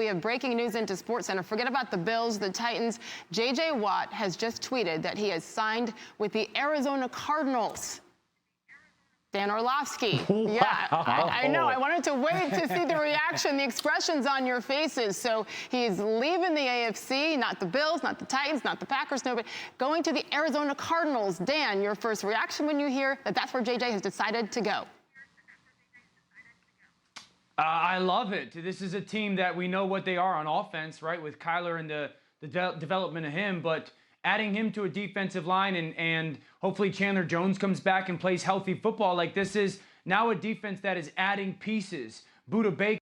we have breaking news into SportsCenter. Forget about the Bills, the Titans. J.J. Watt has just tweeted that he has signed with the Arizona Cardinals. Dan Orlovsky. Wow. Yeah, I know. I wanted to wait to see the reaction, the expressions on your faces. So he's leaving the AFC, not the Bills, not the Titans, not the Packers, no, but going to the Arizona Cardinals. Dan, your first reaction when you hear that that's where JJ has decided to go? I love it. This is a team that we know what they are on offense, right, with Kyler and the development of him, but adding him to a defensive line and hopefully Chandler Jones comes back and plays healthy football. Like, this is now a defense that is adding pieces. Budda Baker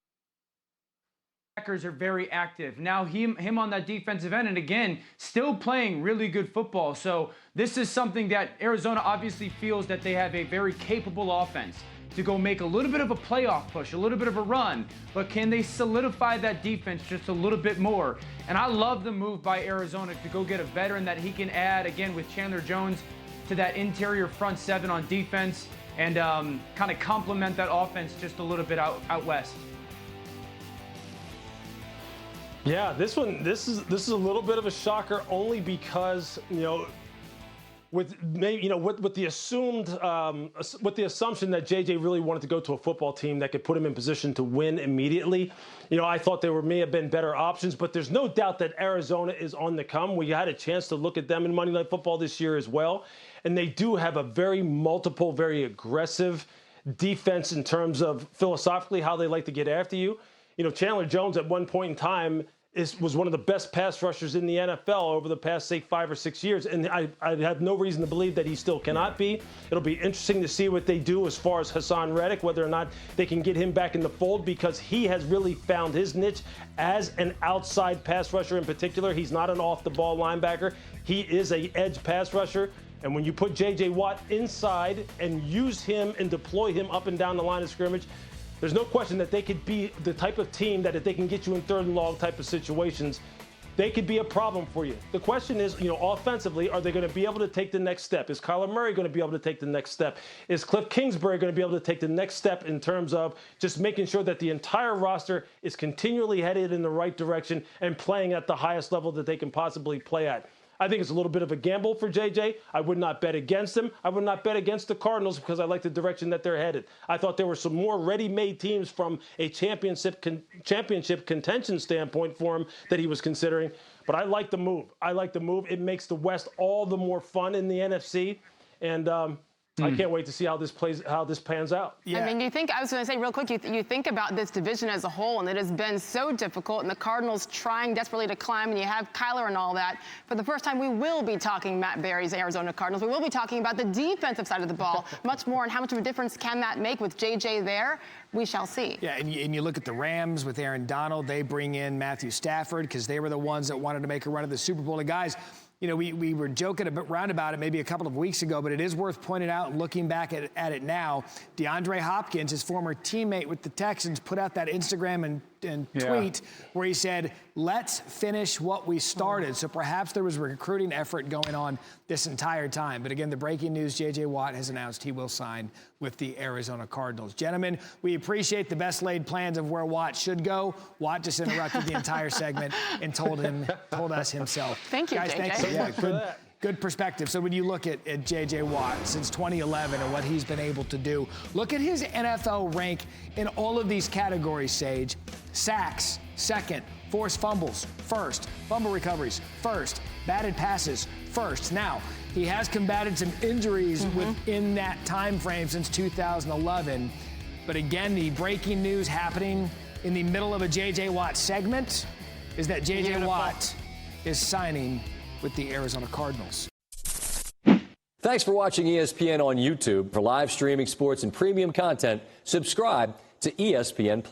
are very active. Now him on that defensive end, and again, still playing really good football. So this is something that Arizona obviously feels that they have a very capable offense to go make a little bit of a playoff push, a little bit of a run, but can they solidify that defense just a little bit more? And I love the move by Arizona to go get a veteran that he can add, again, with Chandler Jones to that interior front seven on defense and kind of complement that offense just a little bit out west. Yeah, this is a little bit of a shocker only because, with the assumption that JJ really wanted to go to a football team that could put him in position to win immediately. I thought there may have been better options, but there's no doubt that Arizona is on the come. We had a chance to look at them in Monday Night Football this year as well, and they do have a very aggressive defense in terms of philosophically how they like to get after you. Chandler Jones at one point in time was one of the best pass rushers in the NFL over the past, say, 5 or 6 years. And I have no reason to believe that he still cannot be. It'll be interesting to see what they do as far as Hassan Reddick, whether or not they can get him back in the fold, because he has really found his niche as an outside pass rusher in particular. He's not an off-the-ball linebacker. He is an edge pass rusher. And when you put J.J. Watt inside and use him and deploy him up and down the line of scrimmage, there's no question that they could be the type of team that if they can get you in third and long type of situations, they could be a problem for you. The question is, offensively, are they going to be able to take the next step? Is Kyler Murray going to be able to take the next step? Is Cliff Kingsbury going to be able to take the next step in terms of just making sure that the entire roster is continually headed in the right direction and playing at the highest level that they can possibly play at? I think it's a little bit of a gamble for JJ. I would not bet against them. I would not bet against the Cardinals because I like the direction that they're headed. I thought there were some more ready-made teams from a championship contention standpoint for him that he was considering. But I like the move. It makes the West all the more fun in the NFC. And I can't wait to see how this pans out. Yeah. I mean, I was going to say real quick, you think about this division as a whole, and it has been so difficult, and the Cardinals trying desperately to climb, and you have Kyler and all that. For the first time, we will be talking Matt Berry's Arizona Cardinals. We will be talking about the defensive side of the ball much more, and how much of a difference can that make with JJ there? We shall see. Yeah, and you look at the Rams with Aaron Donald. They bring in Matthew Stafford because they were the ones that wanted to make a run at the Super Bowl. And guys, we were joking a bit round about it maybe a couple of weeks ago, but it is worth pointing out and looking back at it now. DeAndre Hopkins, his former teammate with the Texans, put out that Instagram and tweet where he said, "Let's finish what we started." So perhaps there was a recruiting effort going on this entire time. But again, the breaking news, J.J. Watt has announced he will sign with the Arizona Cardinals. Gentlemen, we appreciate the best laid plans of where Watt should go. Watt just interrupted the entire segment and told us himself. Thank you, guys, JJ. Thanks so much for that. Good perspective. So when you look at J.J. Watt since 2011 and what he's been able to do, look at his NFL rank in all of these categories, Sage. Sacks, second. Forced fumbles, first. Fumble recoveries, first. Batted passes, first. Now, he has combated some injuries within that time frame since 2011. But again, the breaking news happening in the middle of a J.J. Watt segment is that J.J. Watt is signing with the Arizona Cardinals. Thanks for watching ESPN on YouTube. For live streaming sports and premium content, subscribe to ESPN+.